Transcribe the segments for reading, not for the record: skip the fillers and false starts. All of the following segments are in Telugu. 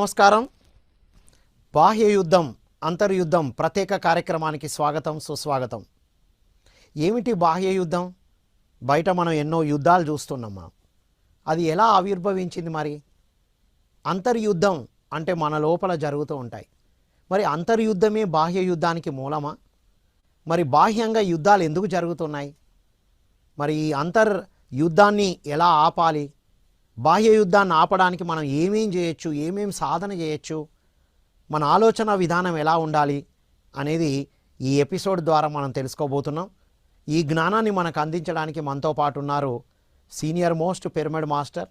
నమస్కారం. బాహ్య యుద్ధం అంతర్యుద్ధం ప్రత్యేక కార్యక్రమానికి స్వాగతం, సుస్వాగతం. ఏమిటి బాహ్య యుద్ధం? బయట మనం ఎన్నో యుద్ధాలు చూస్తున్నామా, అది ఎలా ఆవిర్భవించింది? మరి అంతర్యుద్ధం అంటే మన లోపల జరుగుతూ ఉంటాయి. మరి అంతర్యుద్ధమే బాహ్య యుద్ధానికి మూలమా? మరి బాహ్యంగా యుద్ధాలు ఎందుకు జరుగుతున్నాయి? మరి ఈ అంతర్యుద్ధాన్ని ఎలా ఆపాలి? బాహ్య యుద్ధాన్ని ఆపడానికి మనం ఏమేం చేయొచ్చు, ఏమేం సాధన చేయొచ్చు, మన ఆలోచన విధానం ఎలా ఉండాలి అనేది ఈ ఎపిసోడ్ ద్వారా మనం తెలుసుకోబోతున్నాం. ఈ జ్ఞానాన్ని మనకు అందించడానికి మనతో పాటు ఉన్నారు senior most pyramid master,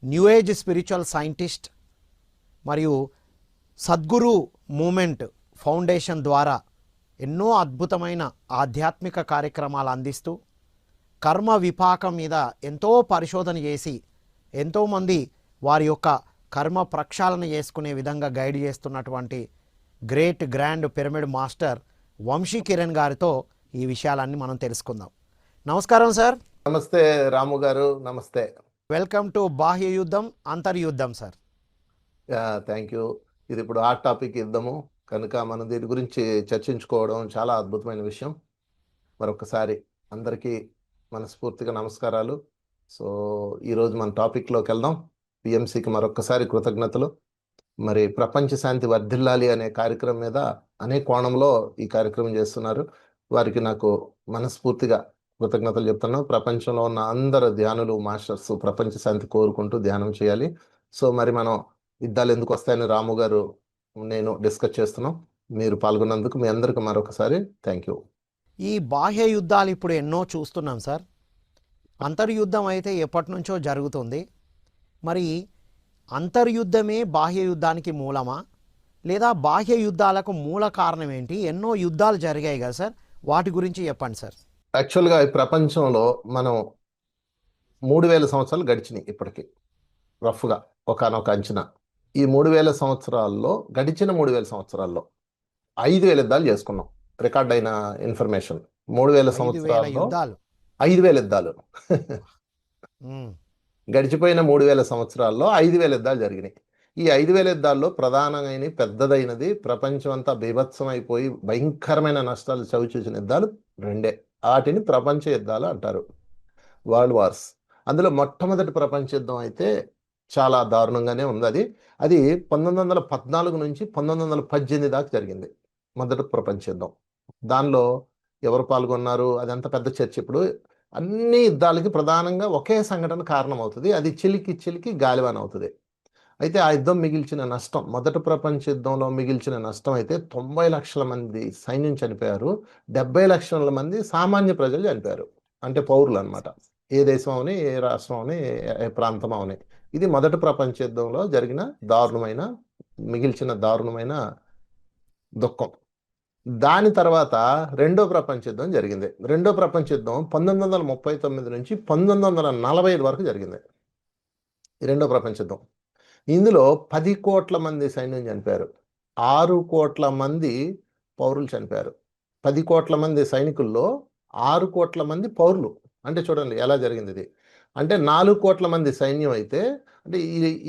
new age spiritual scientist మరియు సద్గురు మూమెంట్ ఫౌండేషన్ ద్వారా ఎన్నో అద్భుతమైన ఆధ్యాత్మిక కార్యక్రమాలు అందిస్తూ కర్మ విపాకం మీద ఎంతో పరిశోధన చేసి ఎంతోమంది వారి యొక్క కర్మ ప్రక్షాళన చేసుకునే విధంగా గైడ్ చేస్తున్నటువంటి great grand pyramid master Vamsi Kiran గారితో ఈ విషయాలన్నీ మనం తెలుసుకుందాం. నమస్కారం సార్. నమస్తే రాము గారు. నమస్తే. వెల్కమ్ టు బాహ్య యుద్ధం అంతర్యుద్ధం సార్. Thank you. ఇది ఇప్పుడు హాట్ టాపిక్ యుద్ధము కనుక మనం దీని గురించి చర్చించుకోవడం చాలా అద్భుతమైన విషయం. మరొకసారి అందరికీ మనస్ఫూర్తిగా నమస్కారాలు. సో ఈరోజు మన టాపిక్లోకి వెళ్దాం. పిఎంసికి మరొకసారి కృతజ్ఞతలు. మరి ప్రపంచ శాంతి వర్ధిల్లాలి అనే కార్యక్రమం మీద అనేక కోణంలో ఈ కార్యక్రమం చేస్తున్నారు. వారికి నాకు మనస్ఫూర్తిగా కృతజ్ఞతలు చెప్తున్నాను. ప్రపంచంలో ఉన్న అందరు ధ్యానులు, మాస్టర్స్ ప్రపంచ శాంతి కోరుకుంటూ ధ్యానం చేయాలి. సో మరి మనం యుద్ధాలు ఎందుకు వస్తాయని రాము గారు నేను డిస్కస్ చేస్తున్నాం. మీరు పాల్గొన్నందుకు మీ అందరికీ మరొకసారి థ్యాంక్ యూ. ఈ బాహ్య యుద్ధాలు ఇప్పుడు ఎన్నో చూస్తున్నాం సార్. అంతర్యుద్ధం అయితే ఎప్పటి నుంచో జరుగుతుంది. మరి అంతర్యుద్ధమే బాహ్య యుద్ధానికి మూలమా, లేదా బాహ్య యుద్ధాలకు మూల కారణం ఏంటి? ఎన్నో యుద్ధాలు జరిగాయి కదా సార్, వాటి గురించి చెప్పండి సార్. యాక్చువల్గా ఈ ప్రపంచంలో మనం 3000 సంవత్సరాలు గడిచినాయి ఇప్పటికి, రఫ్గా ఒకనొక అంచనా. ఈ 3000 సంవత్సరాల్లో, గడిచిన 3000 సంవత్సరాల్లో 5000 యుద్ధాలు చేసుకున్నాం. రికార్డ్ అయిన ఇన్ఫర్మేషన్ 3000 సంవత్సరాల్లో 5000 యుద్ధాలు. గడిచిపోయిన 3000 సంవత్సరాల్లో 5000 యుద్ధాలు జరిగినాయి. ఈ 5000 యుద్ధాల్లో ప్రధానమైన పెద్దదైనది, ప్రపంచం అంతా బీభత్సం అయిపోయి భయంకరమైన నష్టాలు చవిచూసిన యుద్ధాలు రెండే. వాటిని ప్రపంచ యుద్ధాలు అంటారు, వరల్డ్ వార్స్. అందులో మొట్టమొదటి ప్రపంచ యుద్ధం అయితే చాలా దారుణంగానే ఉంది. అది 1914 నుంచి 1918 దాకా జరిగింది మొదటి ప్రపంచ యుద్ధం. దానిలో ఎవరు పాల్గొన్నారు అదంతా పెద్ద చర్చ. ఇప్పుడు అన్ని యుద్ధాలకి ప్రధానంగా ఒకే సంఘటన కారణం అవుతుంది. అది చిలికి గాలివాన్ అవుతుంది. అయితే ఆ యుద్ధం మిగిల్చిన నష్టం, మొదటి ప్రపంచ యుద్ధంలో మిగిల్చిన నష్టం అయితే 90 లక్షల మంది సైన్యం చనిపోయారు, 70 లక్షల మంది సామాన్య ప్రజలు చనిపోయారు. అంటే పౌరులు అనమాట. ఏ దేశం అవని, ఏ రాష్ట్రం అవని, ఏ ప్రాంతం అవని. ఇది మొదటి ప్రపంచ యుద్ధంలో జరిగిన మిగిల్చిన దారుణమైన దుఃఖం. దాని తర్వాత రెండో ప్రపంచ యుద్ధం జరిగింది. రెండో ప్రపంచ యుద్ధం 1939 నుంచి 1945 వరకు జరిగింది ఈ రెండో ప్రపంచ యుద్ధం. ఇందులో 10 కోట్ల మంది సైన్యం చనిపోయారు, 6 కోట్ల మంది పౌరులు చనిపోయారు. 10 కోట్ల మంది సైనికుల్లో 6 కోట్ల మంది పౌరులు. అంటే చూడండి ఎలా జరిగింది ఇది. అంటే 4 కోట్ల మంది సైన్యం అయితే, అంటే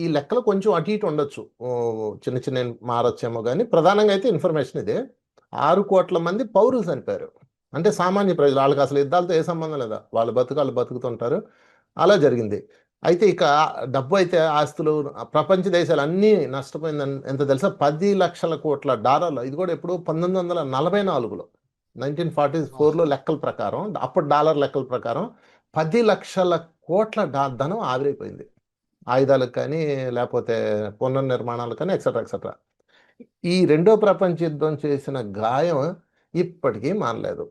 ఈ లెక్కలు కొంచెం అటు ఇటు ఉండొచ్చు, చిన్న మారొచ్చేమో, కానీ ప్రధానంగా అయితే ఇన్ఫర్మేషన్ ఇదే. 6 కోట్ల మంది పౌరులు చనిపోయారు. అంటే సామాన్య ప్రజలు, వాళ్ళకి అసలు యుద్ధాలతో ఏ సంబంధం లేదా, వాళ్ళు బతుకుతుంటారు. అలా జరిగింది. అయితే ఇక డబ్బు అయితే, ఆస్తులు, ప్రపంచ దేశాలు అన్నీ నష్టపోయిందని ఎంత తెలుసా? 10 లక్షల కోట్ల డాలర్లు. ఇది కూడా ఎప్పుడు 1944లో, 1944లో లెక్కల ప్రకారం, అప్పుడు డాలర్ లెక్కల ప్రకారం 10 లక్షల కోట్ల ధనం ఆవిరైపోయింది. ఆయుధాలకు కానీ, లేకపోతే పునర్నిర్మాణాలకు కానీ, ఎక్సెట్రా. ఈ రెండో ప్రపంచ యుద్ధం చేసిన గాయం ఇప్పటికీ మానలేదు.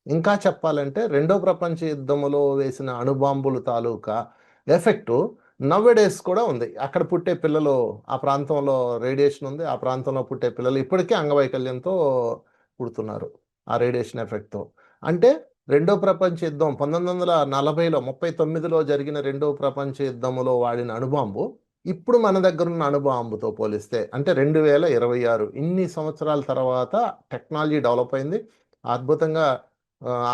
ఇంకా చెప్పాలంటే రెండో ప్రపంచ యుద్ధంలో వేసిన అణుబాంబులు తాలూకా ఎఫెక్టు నవ్వేడేస్ కూడా ఉంది. అక్కడ పుట్టే పిల్లలు, ఆ ప్రాంతంలో రేడియేషన్ ఉంది, ఆ ప్రాంతంలో పుట్టే పిల్లలు ఇప్పటికీ అంగవైకల్యంతో పుడుతున్నారు ఆ రేడియేషన్ ఎఫెక్ట్తో. అంటే రెండో ప్రపంచ యుద్ధం 1940లో 39లో జరిగిన రెండో ప్రపంచ యుద్ధంలో వాడిన అణుబాంబు ఇప్పుడు మన దగ్గర ఉన్న అణుబాంబుతో పోలిస్తే, అంటే 2026, ఇన్ని సంవత్సరాల తర్వాత టెక్నాలజీ డెవలప్ అయింది, అద్భుతంగా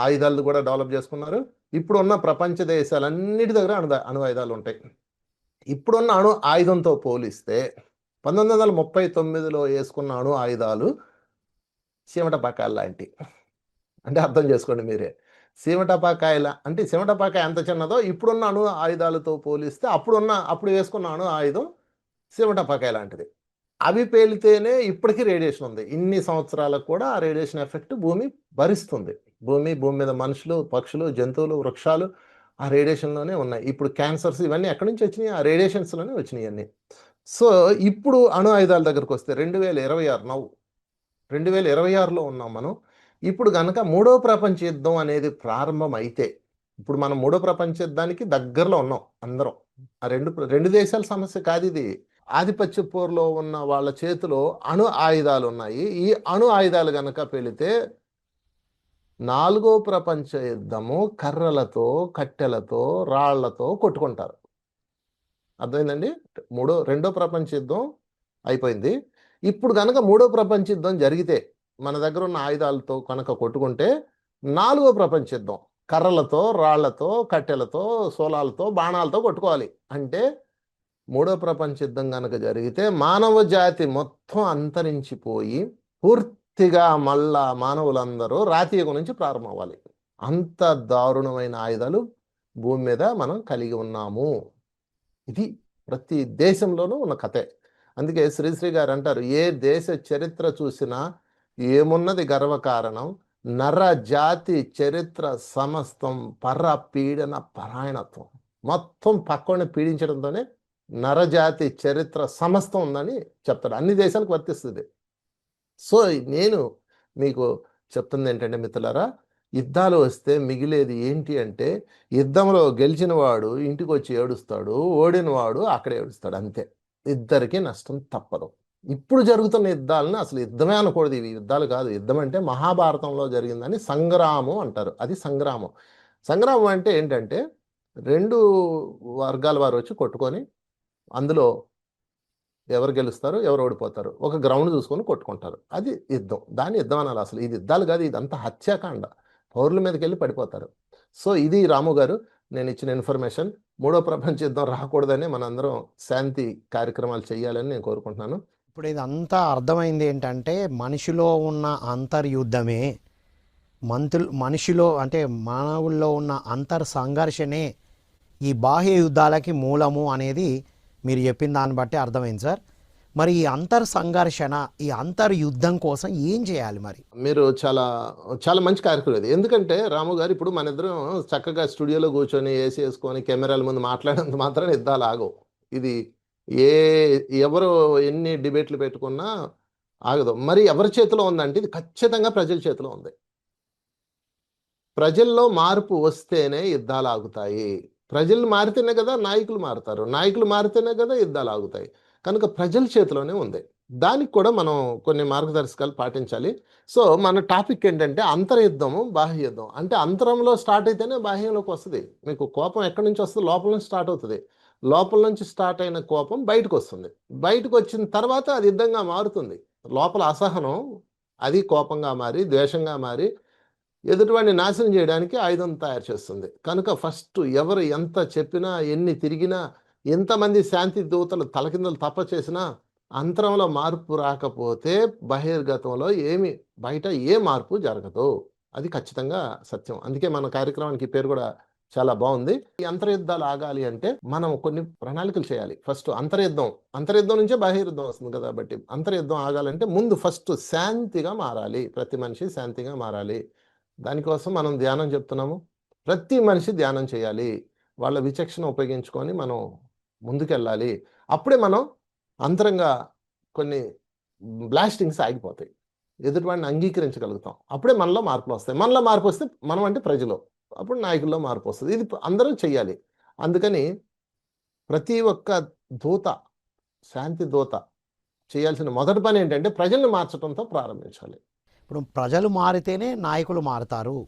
ఆయుధాలు కూడా డెవలప్ చేసుకున్నారు. ఇప్పుడు ఉన్న ప్రపంచ దేశాలన్నిటి దగ్గర అణు ఆయుధాలు ఉంటాయి. ఇప్పుడున్న ఆయుధంతో పోలిస్తే 1939లో వేసుకున్న అణు ఆయుధాలు చీమటపాకాయలు లాంటివి. అంటే అర్థం చేసుకోండి మీరే. సీమటపాకాయల అంటే సీమటపాకాయ ఎంత చిన్నదో ఇప్పుడున్న అణు ఆయుధాలతో పోలిస్తే అప్పుడు వేసుకున్న అణు ఆయుధం సీమటపాకాయ లాంటిది. అవి పేలితేనే ఇప్పటికీ రేడియేషన్ ఉంది. ఇన్ని సంవత్సరాలకు కూడా ఆ రేడియేషన్ ఎఫెక్ట్ భూమి భరిస్తుంది. భూమి మీద మనుషులు, పక్షులు, జంతువులు, వృక్షాలు ఆ రేడియేషన్లోనే ఉన్నాయి. ఇప్పుడు క్యాన్సర్స్ ఇవన్నీ ఎక్కడి నుంచి వచ్చినాయి? ఆ రేడియేషన్స్లోనే వచ్చినాయి అన్నీ. సో ఇప్పుడు అణు ఆయుధాల దగ్గరకు వస్తే 2026లో ఉన్నాం మనం. ఇప్పుడు కనుక మూడో ప్రపంచ యుద్ధం అనేది ప్రారంభం అయితే, ఇప్పుడు మనం మూడో ప్రపంచ యుద్ధానికి దగ్గరలో ఉన్నాం అందరం. ఆ రెండు దేశాల సమస్య కాదు ఇది. ఆధిపత్య పోరులో ఉన్న వాళ్ళ చేతిలో అణు ఆయుధాలు ఉన్నాయి. ఈ అణు ఆయుధాలు కనుక పెళితే నాలుగో ప్రపంచ యుద్ధము కర్రలతో, కట్టెలతో, రాళ్లతో కొట్టుకుంటారు. అర్థమైందండి? రెండో ప్రపంచ యుద్ధం అయిపోయింది. ఇప్పుడు కనుక మూడో ప్రపంచ యుద్ధం జరిగితే మన దగ్గర ఉన్న ఆయుధాలతో కనుక కొట్టుకుంటే నాలుగో ప్రపంచ యుద్ధం కర్రలతో, రాళ్లతో, కట్టెలతో, సోలాలతో, బాణాలతో కొట్టుకోవాలి. అంటే మూడో ప్రపంచ యుద్ధం కనుక జరిగితే మానవ జాతి మొత్తం అంతరించిపోయి పూర్తిగా మళ్ళా మానవులందరూ రాతియుగం నుంచి ప్రారంభం అవ్వాలి. అంత దారుణమైన ఆయుధాలు భూమి మీద మనం కలిగి ఉన్నాము. ఇది ప్రతి దేశంలోనూ ఉన్న కథే. అందుకే శ్రీశ్రీ గారు అంటారు, ఏ దేశ చరిత్ర చూసినా ఏమున్నది గర్వకారణం, నర జాతి చరిత్ర సమస్తం పర పీడన పరాయణత్వం. మొత్తం పక్కని పీడించడంతోనే నరజాతి చరిత్ర సమస్తం ఉందని చెప్తాడు. అన్ని దేశాలకు వర్తిస్తుంది. సో నేను మీకు చెప్తుంది ఏంటంటే మిత్రులారా, యుద్ధాలు వస్తే మిగిలేది ఏంటి అంటే, యుద్ధంలో గెలిచిన వాడు ఇంటికి వచ్చి ఏడుస్తాడు, ఓడిన వాడు అక్కడే ఏడుస్తాడు, అంతే. ఇద్దరికి నష్టం తప్పదు. ఇప్పుడు జరుగుతున్న యుద్ధాలను అసలు యుద్ధమే అనకూడదు. ఇవి యుద్ధాలు కాదు. యుద్ధం అంటే మహాభారతంలో జరిగిందని సంగ్రామం అంటారు. అది సంగ్రామం. సంగ్రామం అంటే ఏంటంటే రెండు వర్గాల వారు వచ్చి కొట్టుకొని అందులో ఎవరు గెలుస్తారు, ఎవరు ఓడిపోతారు, ఒక గ్రౌండ్ చూసుకొని కొట్టుకుంటారు. అది యుద్ధం. దాన్ని యుద్ధం అనాలి. అసలు ఇది యుద్ధాలు కాదు, ఇదంతా హత్యాకాండ. పౌరుల మీదకి వెళ్ళి పడిపోతారు. సో ఇది రాము గారు నేను ఇచ్చిన ఇన్ఫర్మేషన్. మూడో ప్రపంచ యుద్ధం రాకూడదని మనందరం శాంతి కార్యక్రమాలు చేయాలని నేను కోరుకుంటున్నాను. ఇప్పుడు ఇదంతా అర్థమైంది ఏంటంటే మనిషిలో ఉన్న అంతర్యుద్ధమే, మనిషిలో అంటే మానవుల్లో ఉన్న అంతర్ సంఘర్షణే ఈ బాహ్య యుద్ధాలకి మూలము అనేది మీరు చెప్పిన దాన్ని బట్టి అర్థమైంది సార్. మరి ఈ అంతర్ సంఘర్షణ, ఈ అంతర్యుద్ధం కోసం ఏం చేయాలి మరి? మీరు చాలా చాలా మంచి కార్యక్రమం ఇది. ఎందుకంటే రాము గారు ఇప్పుడు మన ఇద్దరం చక్కగా స్టూడియోలో కూర్చొని ఏసీ వేసుకొని కెమెరాల ముందు మాట్లాడేంత మాత్రం యుద్ధాలు ఆగవు. ఇది ఎవరు ఎన్ని డిబేట్లు పెట్టుకున్నా ఆగదు. మరి ఎవరి చేతిలో ఉందంటే ఇది ఖచ్చితంగా ప్రజల చేతిలో ఉంది. ప్రజల్లో మార్పు వస్తేనే యుద్ధాలు ఆగుతాయి. ప్రజలు మారితేనే కదా నాయకులు మారుతారు, నాయకులు మారితేనే కదా యుద్ధాలు ఆగుతాయి. కనుక ప్రజల చేతిలోనే ఉంది. దానికి కూడా మనం కొన్ని మార్గదర్శకాలు పాటించాలి. సో మన టాపిక్ ఏంటంటే అంతర్యుద్ధము, బాహ్య యుద్ధం. అంటే అంతరంలో స్టార్ట్ అయితేనే బాహ్యంలోకి వస్తుంది. మీకు కోపం ఎక్కడి నుంచి వస్తుంది? లోపల నుంచి స్టార్ట్ అవుతుంది. లోపల నుంచి స్టార్ట్ అయిన కోపం బయటకు వస్తుంది. బయటకు వచ్చిన తర్వాత అది యుద్ధంగా మారుతుంది. లోపల అసహనం అది కోపంగా మారి, ద్వేషంగా మారి ఎదుటివాడిని నాశనం చేయడానికి ఆయుధం తయారు చేస్తుంది. కనుక ఫస్ట్ ఎవరు ఎంత చెప్పినా, ఎన్ని తిరిగినా, ఎంతమంది శాంతి దూతలు తలకిందలు తప్ప చేసినా అంతరంలో మార్పు రాకపోతే బహిర్గతంలో బయట ఏ మార్పు జరగదు. అది ఖచ్చితంగా సత్యం. అందుకే మన కార్యక్రమానికి పేరు కూడా చాలా బాగుంది. ఈ అంతర్యుద్ధాలు ఆగాలి అంటే మనం కొన్ని ప్రణాళికలు చేయాలి. ఫస్ట్ అంతర్యుద్ధం నుంచే బాహ్యయుద్ధం వస్తుంది కదా. కాబట్టి అంతర్యుద్ధం ఆగాలంటే ముందు ఫస్ట్ శాంతిగా మారాలి. ప్రతి మనిషి శాంతిగా మారాలి. దానికోసం మనం ధ్యానం చెప్తున్నాము. ప్రతి మనిషి ధ్యానం చేయాలి. వాళ్ళ విచక్షణ ఉపయోగించుకొని మనం ముందుకెళ్ళాలి. అప్పుడే మనం అంతరంగా కొన్ని బ్లాస్టింగ్స్ ఆగిపోతాయి. ఎదుటివాడిని అంగీకరించగలుగుతాం. అప్పుడే మనలో మార్పులు వస్తాయి. మనలో మార్పు వస్తే మనం అంటే ప్రజలు, అప్పుడు నాయకుల్లో మార్పు వస్తుంది. ఇది అందరం చెయ్యాలి. అందుకని ప్రతి ఒక్క దూత, శాంతి దూత చేయాల్సిన మొదటి పని ఏంటంటే ప్రజల్ని మార్చడంతో ప్రారంభించాలి. ఇప్పుడు ప్రజలు మారితేనే నాయకులు మారుతారు.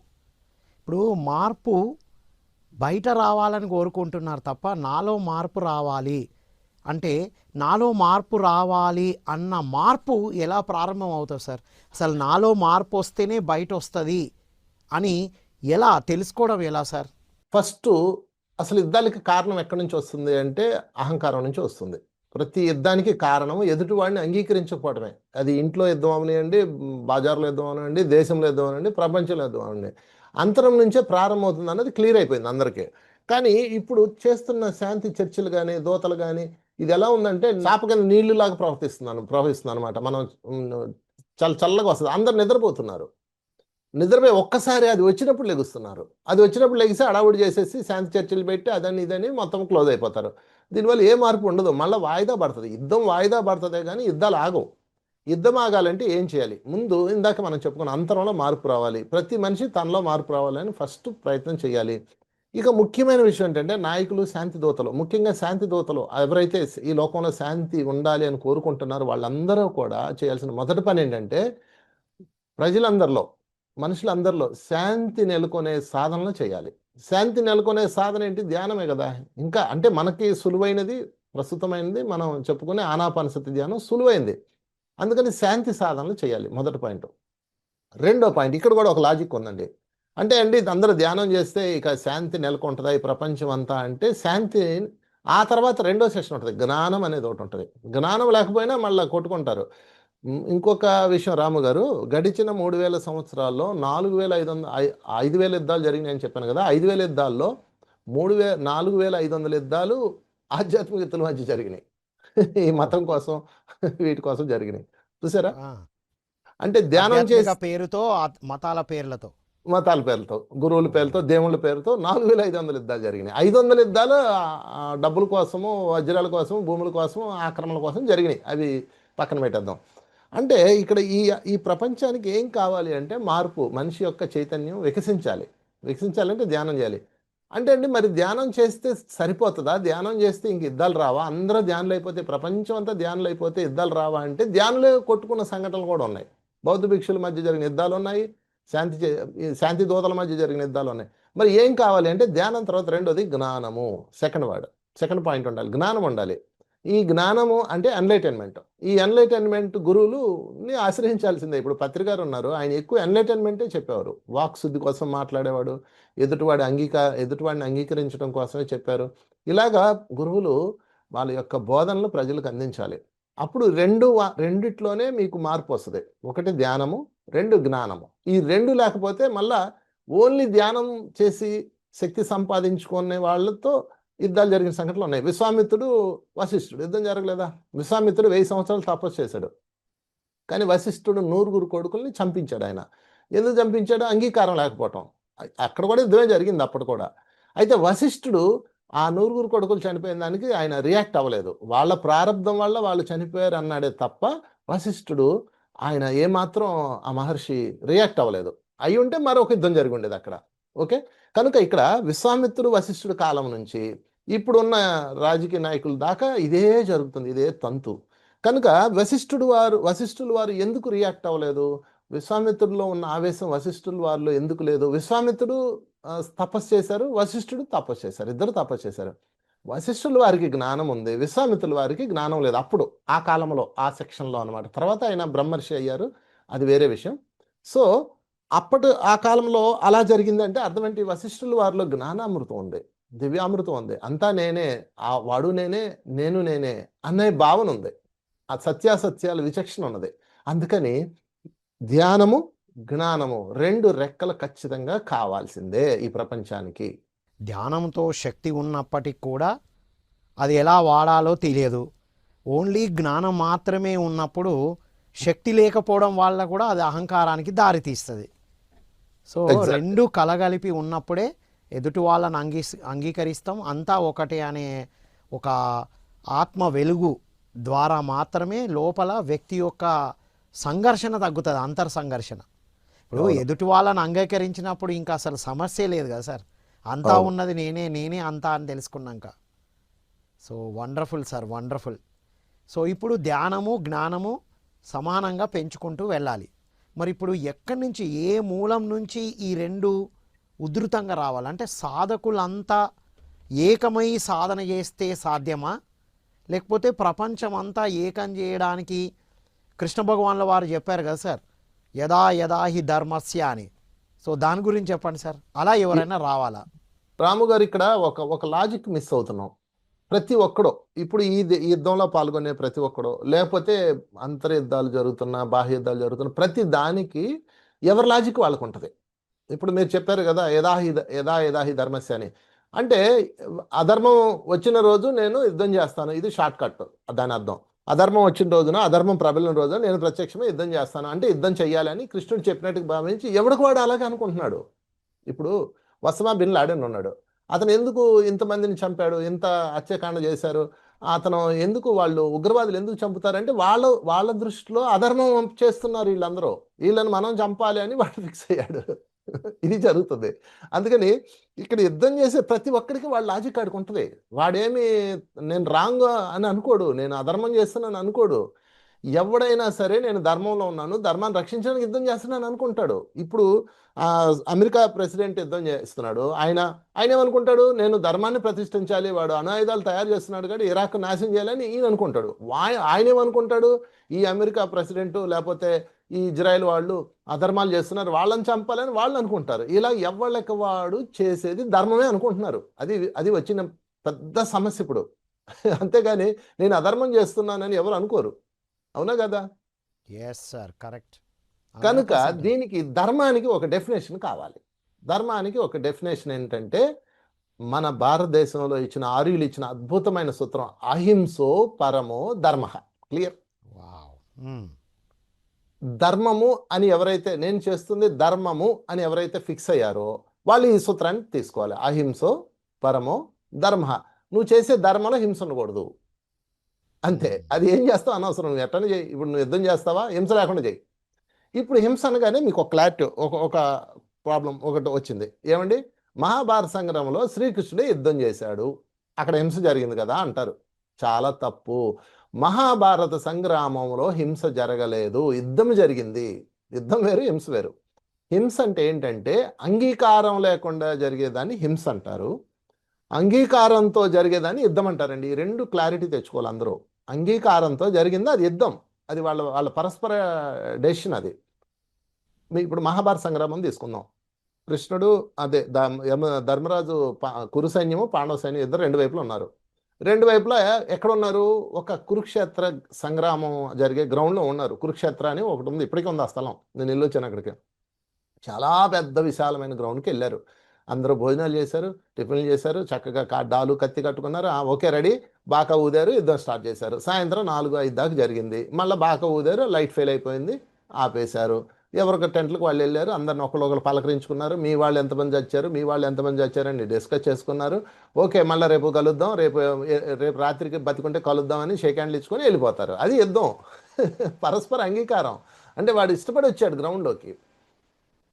ఇప్పుడు మార్పు బయట రావాలని కోరుకుంటున్నారు తప్ప నాలో మార్పు రావాలి అంటే, నాలో మార్పు రావాలి అన్న మార్పు ఎలా ప్రారంభం అవుతుంది సార్? అసలు నాలో మార్పు వస్తేనే బయట వస్తుంది అని ఎలా తెలుసుకోవడం ఎలా సార్? ఫస్ట్ అసలు యుద్ధాలకి కారణం ఎక్కడి నుంచి వస్తుంది అంటే అహంకారం నుంచి వస్తుంది. ప్రతి యుద్ధానికి కారణం ఎదుటివాడిని అంగీకరించకపోవడమే. అది ఇంట్లో యుద్ధం అవనివ్వండి, బజార్లో యుద్ధం అవనివ్వండి, దేశంలో యుద్ధం అవనివ్వండి, ప్రపంచంలో యుద్ధం అవనివ్వండి. అంతరం నుంచే ప్రారంభమవుతుంది అన్నది క్లియర్ అయిపోయింది అందరికీ. కానీ ఇప్పుడు చేస్తున్న శాంతి చర్చలు కానీ, దూతలు కానీ, ఇది ఎలా ఉందంటే చాప కింద నీళ్లులాగా ప్రవహిస్తుంది అనమాట. మనం చాలా చల్లగా వస్తుంది. అందరు నిద్రపోతున్నారు. నిద్రపోయి ఒక్కసారి అది వచ్చినప్పుడు లెగుస్తున్నారు. అది వచ్చినప్పుడు లెగిసి అడావుడి చేసేసి శాంతి చర్చలు పెట్టి అదని ఇదని మొత్తం క్లోజ్ అయిపోతారు. దీనివల్ల ఏ మార్పు ఉండదు. మళ్ళీ వాయిదా పడుతుంది. యుద్ధం వాయిదా పడుతుందే కానీ యుద్ధాలు ఆగవు. యుద్ధం ఆగాలంటే ఏం చేయాలి? ముందు ఇందాక మనం చెప్పుకున్న అంతరంలో మార్పు రావాలి. ప్రతి మనిషి తనలో మార్పు రావాలని ఫస్ట్ ప్రయత్నం చేయాలి. ఇక ముఖ్యమైన విషయం ఏంటంటే నాయకులు, శాంతి దూతలు, ముఖ్యంగా శాంతి దూతలు ఎవరైతే ఈ లోకంలో శాంతి ఉండాలి అని కోరుకుంటున్నారో వాళ్ళందరూ కూడా చేయాల్సిన మొదటి పని ఏంటంటే ప్రజలందరిలో, మనుషులందరిలో శాంతి నెలకొనే సాధనలు చేయాలి. శాంతి నెలకొనే సాధన ఏంటి? ధ్యానమే కదా. ఇంకా అంటే మనకి సులువైనది, ప్రస్తుతమైనది మనం చెప్పుకునే ఆనాపానసతి ధ్యానం సులువైంది. అందుకని శాంతి సాధనలు చేయాలి మొదటి పాయింట్. రెండో పాయింట్, ఇక్కడ కూడా ఒక లాజిక్ ఉందండి. అంటే అండి అందరూ ధ్యానం చేస్తే ఇక శాంతి నెలకొంటుందా ఈ ప్రపంచం అంతా అంటే, శాంతి ఆ తర్వాత రెండో సెషన్ ఉంటుంది, జ్ఞానం అనేది ఒకటి ఉంటుంది. జ్ఞానం లేకపోయినా మళ్ళీ కొట్టుకుంటారు. ఇంకొక విషయం రాము గారు, గడిచిన 3000 సంవత్సరాల్లో 5,000 యుద్ధాలు జరిగినాయని చెప్పాను కదా. 5,000 యుద్ధాల్లో 4,500 యుద్ధాలు ఆధ్యాత్మికతల మధ్య జరిగినాయి. ఈ మతం కోసం వీటి కోసం జరిగినాయి. చూసారా? ఆ, అంటే ధ్యానం చేసి ఆధ్యాత్మిక పేరుతో మతాల పేర్లతో, మతాల పేర్లతో, గురువుల పేరుతో, దేవుళ్ళ పేరుతో 4,500 యుద్ధాలు జరిగినాయి. 500 యుద్ధాలు డబ్బుల కోసము, వజ్రాల కోసం, భూముల కోసం, ఆక్రమణల కోసం జరిగినాయి. అవి పక్కన పెట్టేద్దాం. అంటే ఇక్కడ ఈ ప్రపంచానికి ఏం కావాలి అంటే మార్పు. మనిషి యొక్క చైతన్యం వికసించాలి. వికసించాలంటే ధ్యానం చేయాలి. అంటే అండి మరి ధ్యానం చేస్తే సరిపోతుందా? ధ్యానం చేస్తే ఇంక యుద్ధాలు రావా? అందరూ ధ్యానులు అయిపోతే, ప్రపంచం అంతా ధ్యానులు అయిపోతే యుద్ధాలు రావా అంటే, ధ్యానులే కొట్టుకున్న సంఘటనలు కూడా ఉన్నాయి. బౌద్ధ భిక్షుల మధ్య జరిగిన యుద్ధాలు ఉన్నాయి. శాంతి దూతల మధ్య జరిగిన యుద్ధాలు ఉన్నాయి. మరి ఏం కావాలి అంటే ధ్యానం తర్వాత రెండోది జ్ఞానము. సెకండ్ పాయింట్ ఉండాలి, జ్ఞానం ఉండాలి. ఈ జ్ఞానము అంటే ఎన్లైటైన్మెంట్. ఈ ఎన్లైటైన్మెంట్ గురువులుని ఆశ్రయించాల్సిందే. ఇప్పుడు పత్రికారు ఉన్నారు, ఆయన ఎక్కువ ఎన్లైటైన్మెంటే చెప్పేవారు. వాక్ శుద్ధి కోసం మాట్లాడేవాడు, ఎదుటివాడిని అంగీకరించడం కోసమే చెప్పారు. ఇలాగా గురువులు వాళ్ళ యొక్క బోధనలు ప్రజలకు అందించాలి. అప్పుడు రెండిట్లోనే మీకు మార్పు వస్తుంది. ఒకటి ధ్యానము, రెండు జ్ఞానము. ఈ రెండు లేకపోతే మళ్ళా ఓన్లీ ధ్యానం చేసి శక్తి సంపాదించుకునే వాళ్ళతో యుద్ధాలు జరిగిన సంఘటనలు ఉన్నాయి. విశ్వామిత్రుడు, వశిష్ఠుడు యుద్ధం జరగలేదా? విశ్వామిత్రుడు 1000 సంవత్సరాలు తపస్సు చేశాడు. కానీ వశిష్ఠుడు 100 కొడుకుల్ని చంపించాడు. ఆయన ఎందుకు చంపించాడు? అంగీకారం లేకపోవటం. అక్కడ కూడా యుద్ధమే జరిగింది అప్పుడు కూడా. అయితే వశిష్ఠుడు ఆ 100 కొడుకులు చనిపోయిన దానికి ఆయన రియాక్ట్ అవ్వలేదు. వాళ్ళ ప్రారంధం వల్ల వాళ్ళు చనిపోయారు అన్నాడే తప్ప వశిష్ఠుడు ఆయన ఏమాత్రం ఆ మహర్షి రియాక్ట్ అవ్వలేదు. అయి ఉంటే మరొక యుద్ధం జరిగి ఉండేది అక్కడ. ఓకే, కనుక ఇక్కడ విశ్వామిత్రుడు వశిష్ఠుడు కాలం నుంచి ఇప్పుడున్న రాజకీయ నాయకుల దాకా ఇదే జరుగుతుంది, ఇదే తంతు. కనుక వశిష్ఠులు వారు ఎందుకు రియాక్ట్ అవ్వలేదు? విశ్వామిత్రుడిలో ఉన్న ఆవేశం వశిష్ఠుల వారిలో ఎందుకు లేదు? విశ్వామిత్రుడు తపస్సు చేశారు, వశిష్ఠుడు తపస్సు చేశారు, ఇద్దరు తపస్సు చేశారు. వశిష్ఠుల వారికి జ్ఞానం ఉంది, విశ్వామిత్రుల వారికి జ్ఞానం లేదు. అప్పుడు ఆ కాలంలో, ఆ సెక్షన్లో అనమాట. తర్వాత ఆయన బ్రహ్మర్షి అయ్యారు, అది వేరే విషయం. సో ఆ కాలంలో అలా జరిగిందంటే అర్థం ఏంటి? వశిష్ఠుల వారిలో జ్ఞానామృతం ఉంది, దివ్యామృతం ఉంది. అంతా నేనే, ఆ వాడు నేనే, నేను నేనే అనే భావన ఉంది. ఆ సత్యాసత్యాల విచక్షణ ఉన్నది. అందుకని ధ్యానము, జ్ఞానము రెండు రెక్కలు ఖచ్చితంగా కావాల్సిందే ఈ ప్రపంచానికి. ధ్యానంతో శక్తి ఉన్నప్పటికి కూడా అది ఎలా వాడాలో తెలియదు. ఓన్లీ జ్ఞానం మాత్రమే ఉన్నప్పుడు శక్తి లేకపోవడం వల్ల కూడా అది అహంకారానికి దారితీస్తుంది. So Exactly. రెండు కలగలిపి ఉన్నప్పుడే ఎదుటి వాళ్ళని అంగీకరిస్తాం, అంతా ఒకటే అనే ఒక ఆత్మ వెలుగు ద్వారా మాత్రమే లోపల వ్యక్తి యొక్క సంఘర్షణ తగ్గుతుంది, అంతర్ సంఘర్షణ. ఇప్పుడు ఎదుటి వాళ్ళని అంగీకరించినప్పుడు ఇంకా అసలు సమస్య లేదు కదా సార్. అంతా ఉన్నది నేనే అంతా అని తెలుసుకున్నాక. So wonderful sir, wonderful. So ఇప్పుడు ధ్యానము, జ్ఞానము సమానంగా పెంచుకుంటూ వెళ్ళాలి. మరి ఇప్పుడు ఎక్కడి నుంచి, ఏ మూలం నుంచి ఈ రెండు ఉధృతంగా రావాలంటే సాధకులంతా ఏకమై సాధన చేస్తే సాధ్యమా, లేకపోతే ప్రపంచం అంతా ఏకం చేయడానికి కృష్ణ భగవాన్ల వారు చెప్పారు కదా సార్, యదా యదా హి ధర్మస్య అని. సో దాని గురించి చెప్పండి సార్. అలా ఎవరైనా రావాలా? రాము గారు ఇక్కడ ఒక లాజిక్ మిస్ అవుతున్నాం. ప్రతి ఒక్కడో ఇప్పుడు ఈ యుద్ధంలో పాల్గొనే ప్రతి ఒక్కడో, లేకపోతే అంతర్యుద్ధాలు జరుగుతున్నా బాహ్య యుద్ధాలు జరుగుతున్నా ప్రతి దానికి ఎవరి లాజిక్ వాళ్ళకు ఉంటుంది. ఇప్పుడు మీరు చెప్పారు కదా, యథా యథాహి ధర్మస్య అని. అంటే అధర్మం వచ్చిన రోజు నేను యుద్ధం చేస్తాను, ఇది షార్ట్ కట్. దాని అర్థం అధర్మం వచ్చిన రోజున, అధర్మం ప్రబలిన రోజున నేను ప్రత్యక్షమే యుద్ధం చేస్తాను అంటే యుద్ధం చెయ్యాలని కృష్ణుడు చెప్పినట్టు భావించి ఎవడికి వాడు అలాగే అనుకుంటున్నాడు. ఇప్పుడు వసమా బిన్ లాడెన్ ఉన్నాడు, అతను ఎందుకు ఇంతమందిని చంపాడు, ఇంత హత్యాకాండ చేశారు, అతను ఎందుకు, వాళ్ళు ఉగ్రవాదులు ఎందుకు చంపుతారంటే వాళ్ళ దృష్టిలో అధర్మం చేస్తున్నారు వీళ్ళందరూ, వీళ్ళని మనం చంపాలి అని వాడు ఫిక్స్ అయ్యాడు. ఇది జరుగుతుంది. అందుకని ఇక్కడ యుద్ధం చేసే ప్రతి ఒక్కరికి వాళ్ళ లాజిక్ ఆడికి ఉంటుంది. వాడేమి నేను రాంగ్ అని అనుకోడు, నేను అధర్మం చేస్తున్నాను అనుకోడు. ఎవడైనా సరే నేను ధర్మంలో ఉన్నాను, ధర్మాన్ని రక్షించడానికి యుద్ధం చేస్తున్నాను అనుకుంటాడు. ఇప్పుడు అమెరికా ప్రెసిడెంట్ యుద్ధం చేస్తున్నాడు, ఆయన ఏమనుకుంటాడు, నేను ధర్మాన్ని ప్రతిష్ఠించాలి, వాడు అణుఆయుధాలు తయారు చేస్తున్నాడు కాబట్టి ఇరాక్ నాశనం చేయాలని ఈయన అనుకుంటాడు. ఆయన ఏమనుకుంటాడు, ఈ అమెరికా ప్రెసిడెంట్ లేకపోతే ఈ ఇజ్రాయెల్ వాళ్ళు అధర్మాలు చేస్తున్నారు, వాళ్ళని చంపాలని వాళ్ళు అనుకుంటారు. ఇలా ఎవళ్ళకి వాడు చేసేది ధర్మమే అనుకుంటున్నారు. అది వచ్చిన పెద్ద సమస్య ఇప్పుడు. అంతేగాని నేను అధర్మం చేస్తున్నానని ఎవరు అనుకోరు. అవునా కదా? Yes sir, correct. కనుక దీనికి ధర్మానికి ఒక డెఫినేషన్ కావాలి. ధర్మానికి ఒక డెఫినేషన్ ఏంటంటే మన భారతదేశంలో ఇచ్చిన ఆర్యులు ఇచ్చిన అద్భుతమైన సూత్రం అహింసో పరమో ధర్మ. క్లియర్. ధర్మము అని ఎవరైతే, నేను చేస్తుంది ధర్మము అని ఎవరైతే ఫిక్స్ అయ్యారో వాళ్ళు ఈ సూత్రాన్ని తీసుకోవాలి. అహింసో పరమో ధర్మ. నువ్వు చేసే ధర్మంలో హింస ఉండకూడదు, అంతే. అది ఏం చేస్తావు అనవసరం, నువ్వు ఎట్టని చేయి. ఇప్పుడు నువ్వు యుద్ధం చేస్తావా, హింస లేకుండా చేయి. ఇప్పుడు హింస అనగానే మీకు ఒక క్లారిటీ, ఒక ప్రాబ్లం ఒకటి వచ్చింది. ఏమండి, మహాభారత సంగ్రామంలో శ్రీకృష్ణుడే యుద్ధం చేశాడు, అక్కడ హింస జరిగింది కదా అంటారు. చాలా తప్పు. మహాభారత సంగ్రామంలో హింస జరగలేదు, యుద్ధం జరిగింది. యుద్ధం వేరు, హింస వేరు. హింస అంటే ఏంటంటే అంగీకారం లేకుండా జరిగేదాన్ని హింస అంటారు, అంగీకారంతో జరిగేదాన్ని యుద్ధం అంటారండి. ఈ రెండు క్లారిటీ తెచ్చుకోవాలి అందరూ. అంగీకారంతో జరిగింది అది యుద్ధం, అది వాళ్ళ పరస్పర డెసిషన్. అది ఇప్పుడు మహాభారత సంగ్రామం తీసుకుందాం. కృష్ణుడు అదే ధర్మరాజు కురు సైన్యము పాండవ సైన్యం ఇద్దరు రెండు వైపులు ఉన్నారు. రెండు వైపులా ఎక్కడ ఉన్నారు, ఒక కురుక్షేత్ర సంగ్రామం జరిగే గ్రౌండ్లో ఉన్నారు. కురుక్షేత్ర అని ఒకటి ఉంది, ఇప్పటికీ ఉంది ఆ స్థలం. నేను వెళ్ళొచ్చాను అక్కడికి. చాలా పెద్ద విశాలమైన గ్రౌండ్కి వెళ్ళారు. అందరూ భోజనాలు చేశారు, టిఫిన్లు చేశారు, చక్కగా డాలు కత్తి కట్టుకున్నారు. ఓకే రెడీ, బాకా ఊదారు, యుద్ధం స్టార్ట్ చేశారు. సాయంత్రం 4-5 దాకా జరిగింది. మళ్ళీ బాకా ఊదారు, లైట్ ఫెయిల్ అయిపోయింది, ఆపేశారు. ఎవరికి టెంట్లకు వాళ్ళు వెళ్ళారు, అందరిని ఒకళ్ళు పలకరించుకున్నారు. మీ వాళ్ళు ఎంతమంది వచ్చారు, మీ వాళ్ళు ఎంతమంది వచ్చారని డిస్కస్ చేసుకున్నారు. ఓకే మళ్ళీ రేపు కలుద్దాం, రేపు రాత్రికి బతికుంటే కలుద్దామని షేక్ హ్యాండ్లు ఇచ్చుకొని వెళ్ళిపోతారు. అది యుద్ధం. పరస్పర అంగీకారం. అంటే వాడు ఇష్టపడి వచ్చాడు గ్రౌండ్లోకి.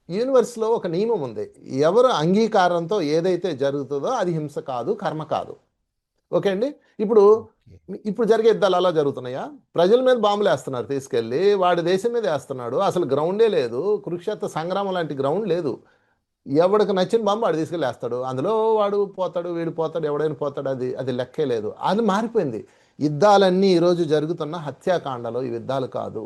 యూనివర్స్లో ఒక నియమం ఉంది, ఎవరు అంగీకారంతో ఏదైతే జరుగుతుందో అది హింస కాదు, కర్మ కాదు. ఓకే అండి. ఇప్పుడు జరిగే యుద్ధాలు అలా జరుగుతున్నాయా, ప్రజల మీద బాంబులు వేస్తున్నారు తీసుకెళ్ళి, వాడి దేశం మీద వేస్తున్నాడు, అసలు గ్రౌండే లేదు, కురుక్షేత్ర సంగ్రామం లాంటి గ్రౌండ్ లేదు. ఎవడికి నచ్చిన బాంబు వాడు తీసుకెళ్ళి వేస్తాడు, అందులో వాడు పోతాడు, వీడు పోతాడు, ఎవడైనా పోతాడు, అది లెక్కే లేదు. అది మారిపోయింది. యుద్ధాలన్నీ ఈరోజు జరుగుతున్న హత్యాకాండలో ఈ యుద్ధాలు కాదు,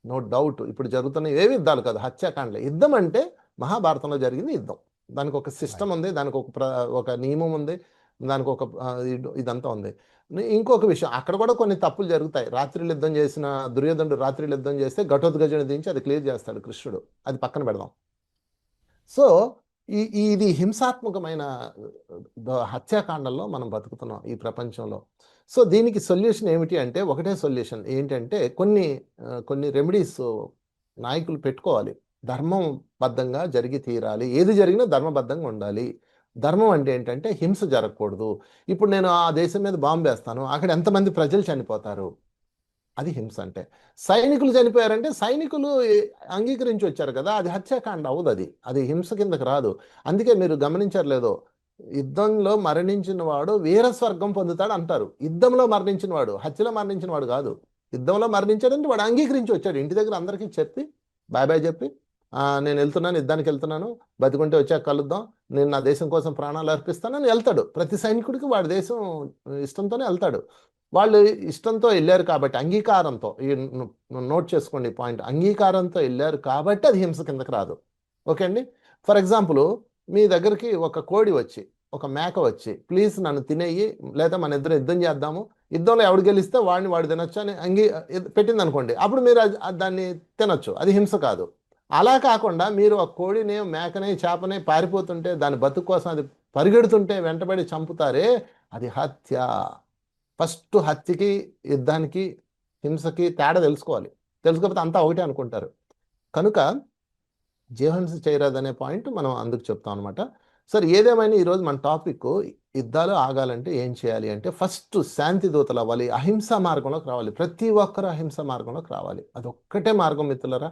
నో డౌట్. ఇప్పుడు జరుగుతున్న ఏవి యుద్ధాలు కాదు, హత్యాకాండలే. యుద్ధం అంటే మహాభారతంలో జరిగింది యుద్ధం. దానికి ఒక సిస్టమ్ ఉంది, దానికి ఒక నియమం ఉంది, దానికి ఒక ఇదంతా ఉంది. ఇంకొక విషయం, అక్కడ కూడా కొన్ని తప్పులు జరుగుతాయి. రాత్రిలు యుద్ధం చేసిన దుర్యోధనుడు రాత్రిలు యుద్ధం చేస్తే ఘటోద్గజుని దించి అది క్లియర్ చేస్తాడు కృష్ణుడు, అది పక్కన పెడదాం. సో ఇది హింసాత్మకమైన హత్యాకాండంలో మనం బతుకుతున్నాం ఈ ప్రపంచంలో. సో దీనికి సొల్యూషన్ ఏమిటి అంటే ఒకటే సొల్యూషన్ ఏంటంటే కొన్ని రెమెడీస్ నాయకులు పెట్టుకోవాలి. ధర్మబద్ధంగా జరిగి తీరాలి, ఏది జరిగినా ధర్మబద్ధంగా ఉండాలి. ధర్మం అంటే ఏంటంటే హింస జరగకూడదు. ఇప్పుడు నేను ఆ దేశం మీద బాంబు వేస్తాను, అక్కడ ఎంతమంది ప్రజలు చనిపోతారు, అది హింస. అంటే సైనికులు చనిపోయారంటే సైనికులు అంగీకరించి వచ్చారు కదా, అది హత్యాకాండ అవ్వదు, అది హింస కిందకు రాదు. అందుకే మీరు గమనించారు లేదో, యుద్ధంలో మరణించిన వాడు వీర స్వర్గం పొందుతాడు అంటారు. యుద్ధంలో మరణించిన వాడు, హత్యలో మరణించిన వాడు కాదు. యుద్ధంలో మరణించాడంటే వాడు అంగీకరించి వచ్చాడు, ఇంటి దగ్గర అందరికీ చెప్పి బాయ్ బాయ్ చెప్పి నేను వెళ్తున్నాను, యుద్ధానికి వెళ్తున్నాను, బతికుంటే వచ్చాక కలుద్దాం, నేను నా దేశం కోసం ప్రాణాలు అర్పిస్తానని వెళ్తాడు. ప్రతి సైనికుడికి వాడి దేశం ఇష్టంతోనే వెళ్తాడు. వాళ్ళు ఇష్టంతో వెళ్ళారు కాబట్టి, అంగీకారంతో, ఈ నోట్ చేసుకోండి ఈ పాయింట్, అంగీకారంతో వెళ్ళారు కాబట్టి అది హింస కిందకి రాదు. ఓకే అండి. ఫర్ ఎగ్జాంపుల్, మీ దగ్గరికి ఒక కోడి వచ్చి ఒక మేక వచ్చి ప్లీజ్ నన్ను తినేయి, లేదా మన ఇద్దరు యుద్ధం చేద్దాము, యుద్ధంలో ఎవడు గెలిస్తే వాడు తినొచ్చు అని పెట్టింది అనుకోండి, అప్పుడు మీరు దాన్ని తినొచ్చు, అది హింస కాదు. అలా కాకుండా మీరు ఆ కోడిని, మేకని, చేపని పారిపోతుంటే దాని బతుకు కోసం అది పరిగెడుతుంటే వెంటబడి చంపుతారే, అది హత్య. ఫస్ట్ హత్యకి, యుద్ధానికి, హింసకి తేడా తెలుసుకోవాలి. తెలుసుకోకపోతే అంతా ఒకటే అనుకుంటారు. కనుక జీవహింస చేయరాదనే పాయింట్ మనం అందుకు చెప్తాం అనమాట. సరే, ఏదేమైనా ఈరోజు మన టాపిక్ యుద్ధాలు ఆగాలంటే ఏం చేయాలి అంటే, ఫస్ట్ శాంతి దూతలు అవ్వాలి, అహింసా మార్గంలోకి రావాలి. ప్రతి ఒక్కరు అహింసా మార్గంలోకి రావాలి. అదొక్కటే మార్గం మిత్రులరా.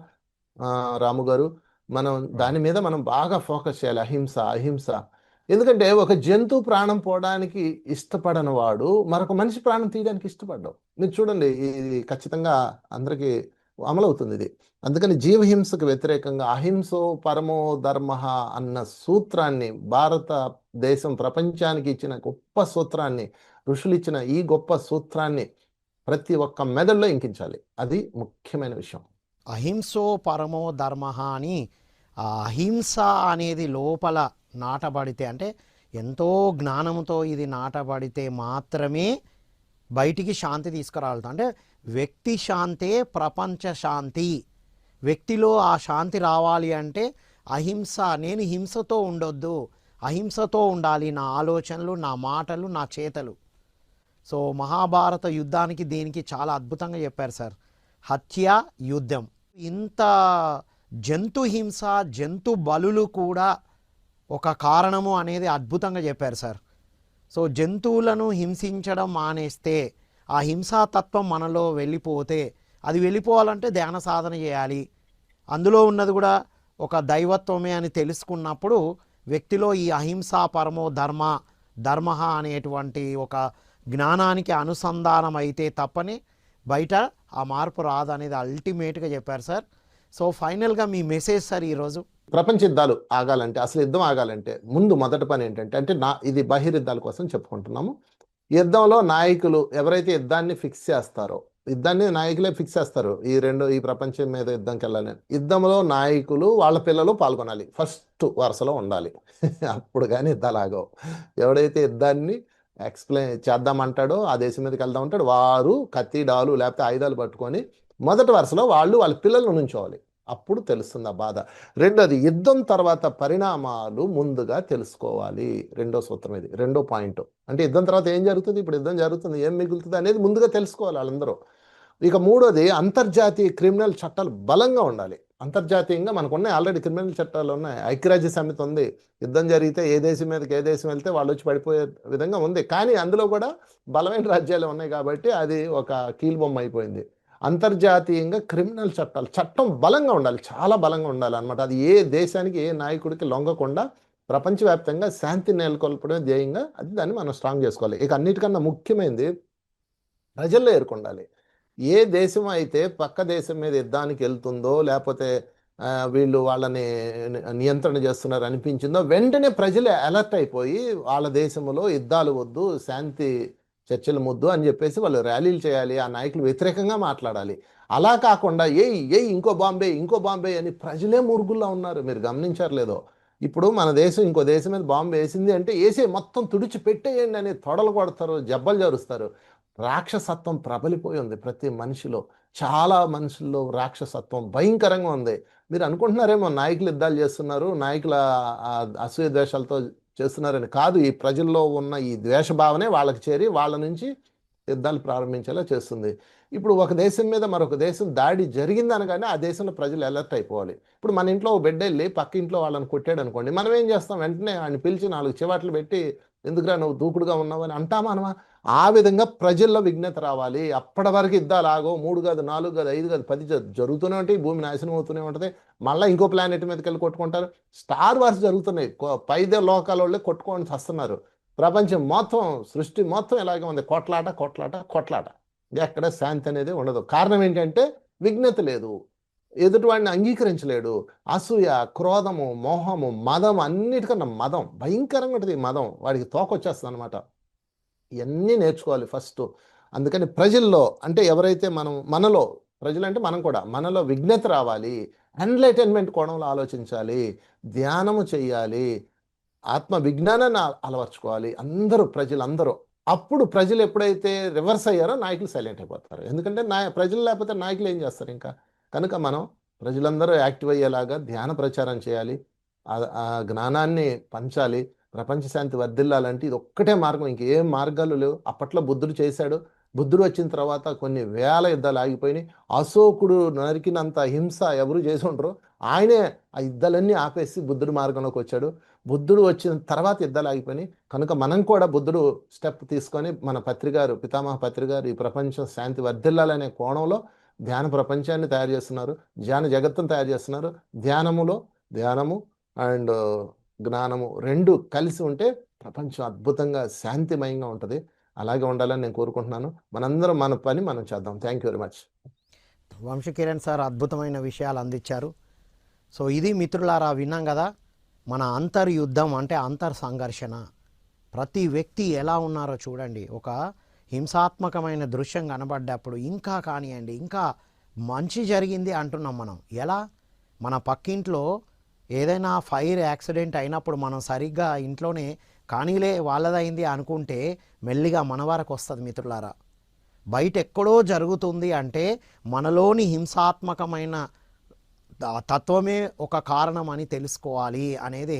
రాము గారు, మనం దాని మీద మనం బాగా ఫోకస్ చేయాలి. అహింస, అహింస. ఎందుకంటే ఒక జంతువు ప్రాణం పోవడానికి ఇష్టపడని వాడు మరొక మనిషి ప్రాణం తీయడానికి ఇష్టపడ్డావు. మీరు చూడండి, ఇది ఖచ్చితంగా అందరికీ అమలవుతుంది ఇది. అందుకని జీవహింసకు వ్యతిరేకంగా అహింసో పరమో ధర్మ అన్న సూత్రాన్ని, భారతదేశం ప్రపంచానికి ఇచ్చిన గొప్ప సూత్రాన్ని, ఋషులు ఇచ్చిన ఈ గొప్ప సూత్రాన్ని ప్రతి ఒక్క మెదడులో ఇంకించాలి. అది ముఖ్యమైన విషయం. అహింసో పరమో ధర్మ అని, ఆ అహింస అనేది లోపల నాటబడితే, అంటే ఎంతో జ్ఞానంతో ఇది నాటబడితే మాత్రమే బయటికి శాంతి తీసుకురావాలి. అంటే వ్యక్తి శాంతే ప్రపంచ శాంతి. వ్యక్తిలో ఆ శాంతి రావాలి అంటే అహింస, నేను హింసతో ఉండొద్దు, అహింసతో ఉండాలి నా ఆలోచనలు, నా మాటలు, నా చేతలు. సో మహాభారత యుద్ధానికి దీనికి చాలా అద్భుతంగా చెప్పారు సార్. హత్య, యుద్ధం. ఇంత జంతు హింస, జంతు బలులు కూడా ఒక కారణము అనేది అద్భుతంగా చెప్పారు సార్. సో జంతువులను హింసించడం మానేస్తే, ఆ హింసాతత్వం మనలో వెళ్ళిపోతే, అది వెళ్ళిపోవాలంటే ధ్యాన సాధన చేయాలి. అందులో ఉన్నది కూడా ఒక దైవత్వమే అని తెలుసుకున్నప్పుడు వ్యక్తిలో ఈ అహింసా పరమో ధర్మ అనేటువంటి ఒక జ్ఞానానికి అనుసంధానం అయితే తప్పని బయట ఆ మార్పు రాదు అనేది అల్టిమేట్గా చెప్పారు సార్. సో ఫైనల్గా మీ మెసేజ్ సార్ ఈరోజు. ప్రపంచ యుద్ధాలు ఆగాలంటే, అసలు యుద్ధం ఆగాలంటే మొదటి పని ఏంటంటే, ఇది బహిర్యుద్ధాల కోసం చెప్పుకుంటున్నాము. యుద్ధంలో నాయకులు ఎవరైతే యుద్ధాన్ని ఫిక్స్ చేస్తారో, యుద్ధాన్ని నాయకులే ఫిక్స్ చేస్తారు, ఈ ప్రపంచం మీద యుద్ధంకి వెళ్ళాలని. యుద్ధంలో నాయకులు వాళ్ళ పిల్లలు పాల్గొనాలి, ఫస్ట్ వరుసలో ఉండాలి. అప్పుడు కానీ యుద్ధాలు ఆగవు. ఎవడైతే యుద్ధాన్ని ఎక్స్ప్లెయిన్ చేద్దామంటాడో, ఆ దేశం మీదకి వెళ్దాం అంటాడు, వారు కత్తి, డాలు లేకపోతే ఆయుధాలు పట్టుకొని మొదటి వరుసలో వాళ్ళ పిల్లలను నుంచోవాలి. అప్పుడు తెలుస్తుంది ఆ బాధ. రెండోది, యుద్ధం తర్వాత పరిణామాలు ముందుగా తెలుసుకోవాలి. రెండో సూత్రం ఇది, రెండో పాయింట్. అంటే యుద్ధం తర్వాత ఏం జరుగుతుంది, ఇప్పుడు యుద్ధం జరుగుతుంది, ఏం మిగులుతుంది అనేది ముందుగా తెలుసుకోవాలి వాళ్ళందరూ. ఇక మూడోది, అంతర్జాతీయ క్రిమినల్ చట్టాలు బలంగా ఉండాలి. అంతర్జాతీయంగా మనకు ఉన్నాయి, ఆల్రెడీ క్రిమినల్ చట్టాలు ఉన్నాయి. ఐక్యరాజ్య సమితి ఉంది. యుద్ధం జరిగితే ఏ దేశం మీదకి ఏ దేశం వెళ్తే వాళ్ళు వచ్చి పడిపోయే విధంగా ఉంది. కానీ అందులో కూడా బలమైన రాజ్యాలు ఉన్నాయి కాబట్టి అది ఒక కీలుబొమ్మ అయిపోయింది. అంతర్జాతీయంగా క్రిమినల్ చట్టం బలంగా ఉండాలి, చాలా బలంగా ఉండాలి అనమాట. అది ఏ దేశానికి, ఏ నాయకుడికి లొంగకుండా ప్రపంచవ్యాప్తంగా శాంతి నెలకొల్పడమే ధ్యేయంగా దాన్ని మనం స్ట్రాంగ్ చేసుకోవాలి. ఇక అన్నిటికన్నా ముఖ్యమైనది ప్రజల్లో ఏర్కొండాలి. ఏ దేశం అయితే పక్క దేశం మీద యుద్ధానికి వెళ్తుందో, లేకపోతే వీళ్ళు వాళ్ళని నియంత్రణ చేస్తున్నారు అనిపించిందో, వెంటనే ప్రజలు అలర్ట్ అయిపోయి వాళ్ళ దేశంలో యుద్ధాలు వద్దు, శాంతి చర్చలు ముద్దు అని చెప్పేసి వాళ్ళు ర్యాలీలు చేయాలి, ఆ నాయకులు వ్యతిరేకంగా మాట్లాడాలి. అలా కాకుండా ఇంకో బాంబే అని ప్రజలే మురుగుల్లా ఉన్నారు. మీరు గమనించారు లేదో, ఇప్పుడు మన దేశం ఇంకో దేశం మీద బాంబు వేసింది అంటే మొత్తం తుడిచి పెట్టేయండి అని తొడలు కొడతారు, జబ్బలు జరుస్తారు. రాక్షసత్వం ప్రబలిపోయి ఉంది ప్రతి మనిషిలో. చాలా మనుషుల్లో రాక్షసత్వం భయంకరంగా ఉంది. మీరు అనుకుంటున్నారేమో నాయకులు యుద్ధాలు చేస్తున్నారు, నాయకుల అసూయ ద్వేషాలతో చేస్తున్నారని. కాదు, ఈ ప్రజల్లో ఉన్న ఈ ద్వేషభావనే వాళ్ళకి చేరి వాళ్ళ నుంచి యుద్ధాలు ప్రారంభించేలా చేస్తుంది. ఇప్పుడు ఒక దేశం మీద మరొక దేశం దాడి జరిగిందనగానే ఆ దేశంలో ప్రజలు అలర్ట్ అయిపోవాలి. ఇప్పుడు మన ఇంట్లో బిడ్డ వెళ్ళి పక్క ఇంట్లో వాళ్ళని కొట్టాడు అనుకోండి, మనం ఏం చేస్తాం, వెంటనే ఆయన పిలిచి 4 చివాట్లు పెట్టి ఎందుకురా నువ్వు దూకుడుగా ఉన్నావు అని అంటామా అనమా? ఆ విధంగా ప్రజల్లో విజ్ఞత రావాలి. అప్పటి వరకు యుద్ధాలు ఆగో, 3 కాదు, 4 కాదు, 5 కాదు, 10 జరుగుతూనే ఉంటాయి. భూమి నాశనం అవుతూనే ఉంటుంది. మళ్ళీ ఇంకో ప్లానెట్ మీదకి వెళ్ళి కొట్టుకుంటారు. స్టార్ వార్స్ జరుగుతున్నాయి, పైదే లోకాల వాళ్ళే కొట్టుకొని వస్తున్నారు. ప్రపంచం మొత్తం, సృష్టి మొత్తం ఇలాగే ఉంది, కొట్లాట. ఎక్కడ శాంతి అనేది ఉండదు. కారణం ఏంటంటే విజ్ఞత లేదు, ఎదుటివాడిని అంగీకరించలేడు. అసూయ, క్రోధము, మోహము, మదం, అన్నిటికన్నా మదం భయంకరంగా ఉంటుంది. మదం వాడికి తోకొచ్చేస్తుంది అనమాట. ఇవన్నీ నేర్చుకోవాలి ఫస్ట్. అందుకని ప్రజల్లో, అంటే ఎవరైతే మనలో, ప్రజలంటే మనం కూడా, మనలో విజ్ఞత రావాలి, ఎన్లైటన్మెంట్ కోణంలో ఆలోచించాలి, ధ్యానము చెయ్యాలి, ఆత్మ విజ్ఞానాన్ని అలవర్చుకోవాలి అందరూ, ప్రజలందరూ. అప్పుడు ప్రజలు ఎప్పుడైతే రివర్స్ అయ్యారో నాయకులు సైలెంట్ అయిపోతారు. ఎందుకంటే ప్రజలు లేకపోతే నాయకులు ఏం చేస్తారు ఇంకా? కనుక మనం ప్రజలందరూ యాక్టివ్ అయ్యేలాగా ధ్యాన ప్రచారం చేయాలి, ఆ జ్ఞానాన్ని పంచాలి. ప్రపంచ శాంతి వర్ధిల్లాలంటే ఇది ఒక్కటే మార్గం, ఇంకేం మార్గాలు లేవు. అప్పట్లో బుద్ధుడు చేశాడు. బుద్ధుడు వచ్చిన తర్వాత కొన్ని వేల యుద్ధాలు ఆగిపోయినాయి. అశోకుడు నరికినంత హింస ఎవరు చేసి ఉండరు. ఆయనే ఆ యుద్ధాలన్నీ ఆపేసి బుద్ధుడు మార్గంలోకి వచ్చాడు. బుద్ధుడు వచ్చిన తర్వాత యుద్ధాలు ఆగిపోయినాయి. కనుక మనం కూడా బుద్ధుడు స్టెప్ తీసుకొని మన పత్రికారు, పితామహ పత్రికారు ఈ ప్రపంచం శాంతి వర్ధిల్లాలనే కోణంలో ధ్యాన ప్రపంచాన్ని తయారు చేస్తున్నారు, ధ్యాన జగత్తును తయారు చేస్తున్నారు. ధ్యానము అండ్ జ్ఞానము రెండు కలిసి ఉంటే ప్రపంచం అద్భుతంగా శాంతిమయంగా ఉంటుంది. అలాగే ఉండాలని నేను కోరుకుంటున్నాను. మనందరం మన పని మనం చేద్దాం. Thank you very much. Vamsikiran sir అద్భుతమైన విషయాలు అందించారు. సో ఇది మిత్రులారా, విన్నాం కదా, మన అంతర్యుద్ధం అంటే అంతర్ సంఘర్షణ. ప్రతి వ్యక్తి ఎలా ఉన్నారో చూడండి. ఒక హింసాత్మకమైన దృశ్యం కనబడ్డప్పుడు ఇంకా కానివ్వండి, ఇంకా మంచి జరిగింది అంటున్నాం మనం. ఎలా? మన పక్కింట్లో ఏదైనా ఫైర్ యాక్సిడెంట్ అయినప్పుడు మనం సరిగ్గా ఇంట్లోనే కానీలే వాళ్ళదైంది అనుకుంటే మెల్లిగా మన వరకు వస్తుంది మిత్రులారా. బయట ఎక్కడో జరుగుతుంది అంటే మనలోని హింసాత్మకమైన తత్వమే ఒక కారణం అని తెలుసుకోవాలి అనేది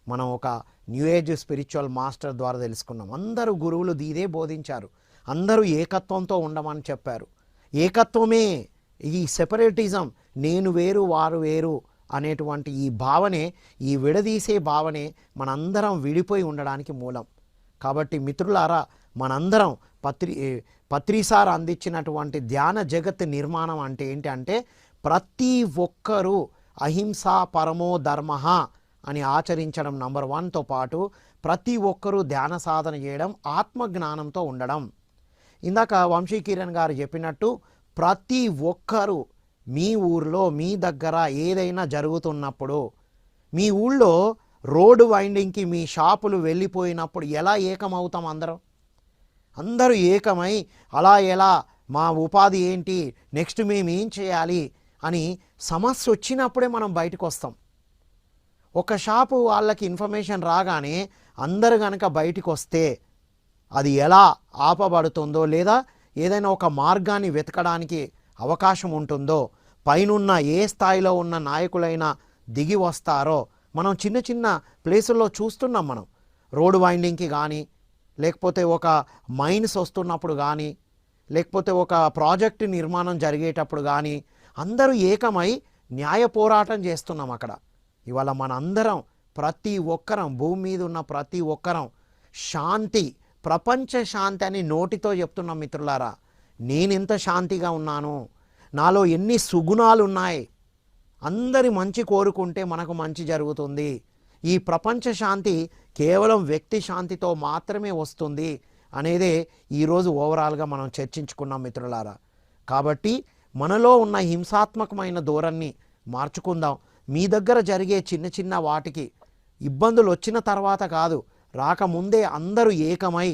మనం ఒక న్యూ ఏజ్ స్పిరిచువల్ మాస్టర్ ద్వారా తెలుసుకున్నాం. అందరూ గురువులు ఇదే బోధించారు. అందరూ ఏకత్వంతో ఉండమని చెప్పారు. ఏకత్వమే, ఈ సెపరేటిజం, నేను వేరు వారు వేరు అనేటువంటి ఈ భావనే, ఈ విడదీసే భావనే మనందరం విడిపోయి ఉండడానికి మూలం. కాబట్టి మిత్రులారా, మనందరం పత్రిసార్ అందించినటువంటి ధ్యాన జగత్ నిర్మాణం అంటే ఏంటి అంటే, ప్రతి ఒక్కరూ అహింసా పరమో ధర్మ అని ఆచరించడం నంబర్ 1తో పాటు ప్రతి ఒక్కరూ ధ్యాన సాధన చేయడం, ఆత్మజ్ఞానంతో ఉండడం. ఇందాక వంశీకిరణ్ గారు చెప్పినట్టు ప్రతి ఒక్కరూ మీ ఊర్లో మీ దగ్గర ఏదైనా జరుగుతున్నప్పుడు, మీ ఊళ్ళో రోడ్డు వైండింగ్కి మీ షాపులు వెళ్ళిపోయినప్పుడు ఎలా ఏకమవుతాం? అందరూ ఏకమై అలా ఎలా, మా ఉపాధి ఏంటి, నెక్స్ట్ మేము ఏం చేయాలి అని సమస్య వచ్చినప్పుడే మనం బయటకు వస్తాం. ఒక షాపు వాళ్ళకి ఇన్ఫర్మేషన్ రాగానే అందరు కనుక బయటికి వస్తే అది ఎలా ఆపబడుతుందో, లేదా ఏదైనా ఒక మార్గాన్ని వెతకడానికి అవకాశం ఉంటుందో, పైనున్న ఏ స్థాయిలో ఉన్న నాయకులైనా దిగి వస్తారో మనం చిన్న చిన్న ప్లేసుల్లో చూస్తున్నాం. మనం రోడ్డు వైండింగ్కి కానీ, లేకపోతే ఒక మైన్స్ వస్తున్నప్పుడు కానీ, లేకపోతే ఒక ప్రాజెక్టు నిర్మాణం జరిగేటప్పుడు కానీ అందరూ ఏకమై న్యాయ పోరాటం చేస్తున్నాం అక్కడ. ఇవాళ మనందరం, ప్రతి ఒక్కరం, భూమి మీద ఉన్న ప్రతి ఒక్కరం శాంతి, ప్రపంచ శాంతి అని నోటితో చెప్తున్నాం మిత్రులారా. నేనెంత శాంతిగా ఉన్నాను, నాలో ఎన్ని సుగుణాలు ఉన్నాయి, అందరి మంచి కోరుకుంటే మనకు మంచి జరుగుతుంది. ఈ ప్రపంచ శాంతి కేవలం వ్యక్తి శాంతితో మాత్రమే వస్తుంది అనేదే ఈరోజు ఓవరాల్గా మనం చర్చించుకున్నాం మిత్రులారా. కాబట్టి మనలో ఉన్న హింసాత్మకమైన ధోరణిని మార్చుకుందాం. మీ దగ్గర జరిగే చిన్న చిన్న వాటికి ఇబ్బందులు వచ్చిన తర్వాత కాదు, రాకముందే అందరూ ఏకమై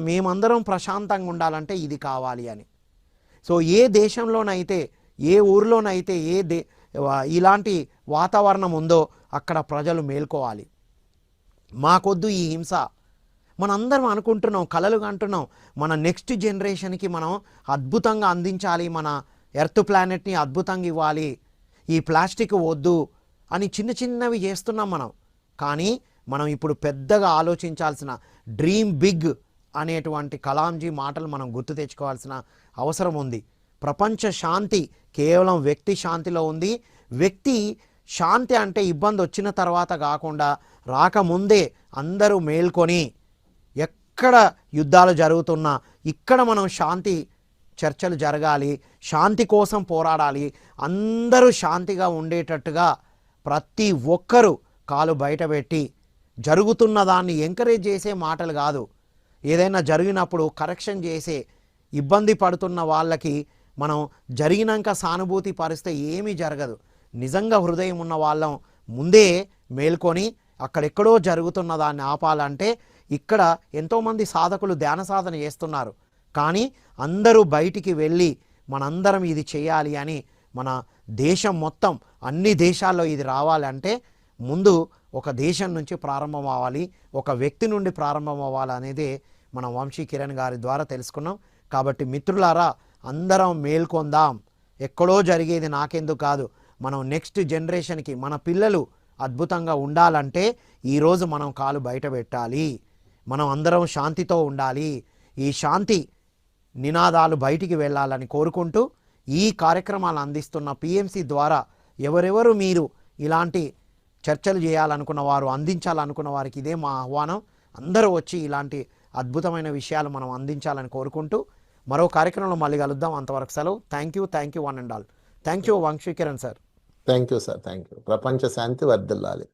మేమందరం ప్రశాంతంగా ఉండాలంటే ఇది కావాలి అని. సో ఏ దేశంలోనైతే, ఏ ఊరిలోనైతే ఇలాంటి వాతావరణం ఉందో అక్కడ ప్రజలు మేల్కోవాలి. మాకొద్దు ఈ హింస. మనందరం అనుకుంటున్నాం, కలలు కంటున్నాం, మన నెక్స్ట్ జనరేషన్కి మనం అద్భుతంగా అందించాలి, మన ఎర్త్ ప్లానెట్ని అద్భుతంగా ఇవ్వాలి, ఈ ప్లాస్టిక్ వద్దు అని చిన్న చిన్నవి చేస్తున్నాం మనం. కానీ మనం ఇప్పుడు పెద్దగా ఆలోచించాల్సిన, డ్రీమ్ బిగ్ అనేటువంటి కలాంజీ మాటలు మనం గుర్తు తెచ్చుకోవాల్సిన అవసరం ఉంది. ప్రపంచ శాంతి కేవలం వ్యక్తి శాంతిలో ఉంది. వ్యక్తి శాంతి అంటే ఇబ్బంది వచ్చిన తర్వాత కాకుండా రాకముందే అందరూ మేల్కొని, ఎక్కడ యుద్ధాలు జరుగుతున్నా ఇక్కడ మనం శాంతి చర్చలు జరగాలి, శాంతి కోసం పోరాడాలి. అందరూ శాంతిగా ఉండేటట్టుగా ప్రతి ఒక్కరూ కాలు బయటపెట్టి, జరుగుతున్న దాన్ని ఎంకరేజ్ చేసే మాటలు కాదు, ఏదైనా జరిగినప్పుడు కరెక్షన్ చేసే, ఇబ్బంది పడుతున్న వాళ్ళకి మనం జరిగినాక సానుభూతి పరిస్తే ఏమీ జరగదు. నిజంగా హృదయం ఉన్న వాళ్ళం ముందే మేల్కొని అక్కడెక్కడో జరుగుతున్న దాన్ని ఆపాలంటే, ఇక్కడ ఎంతోమంది సాధకులు ధ్యాన సాధన చేస్తున్నారు, కానీ అందరూ బయటికి వెళ్ళి మనందరం ఇది చేయాలి అని, మన దేశం మొత్తం అన్ని దేశాల్లో ఇది రావాలంటే ముందు ఒక దేశం నుంచి ప్రారంభం అవ్వాలి, ఒక వ్యక్తి నుండి ప్రారంభం అవ్వాలి అనేది మనం వంశీ కిరణ్ గారి ద్వారా తెలుసుకున్నాం. కాబట్టి మిత్రులారా, అందరం మేల్కొందాం. ఎక్కడో జరిగేది నాకెందుకు కాదు, మనం నెక్స్ట్ జనరేషన్కి మన పిల్లలు అద్భుతంగా ఉండాలంటే ఈరోజు మనం కాలు బయట పెట్టాలి. మనం అందరం శాంతితో ఉండాలి. ఈ శాంతి నినాదాలు బయటికి వెళ్ళాలని కోరుకుంటూ ఈ కార్యక్రమాలు అందిస్తున్న పిఎంసి ద్వారా ఎవరెవరు మీరు ఇలాంటి చర్చలు చేయాలనుకున్న వారు, అందించాలనుకున్న వారికి ఇదే మా ఆహ్వానం. అందరూ వచ్చి ఇలాంటి అద్భుతమైన విషయాలు మనం అందించాలని కోరుకుంటూ మరో కార్యక్రమంలో మళ్ళీ కలుద్దాం. అంతవరకు సెలవు. Thank you one and all. Thank you Vamsi Kiran sir. Thank you sir, thank you. ప్రపంచ శాంతి వర్ధిల్లాలి.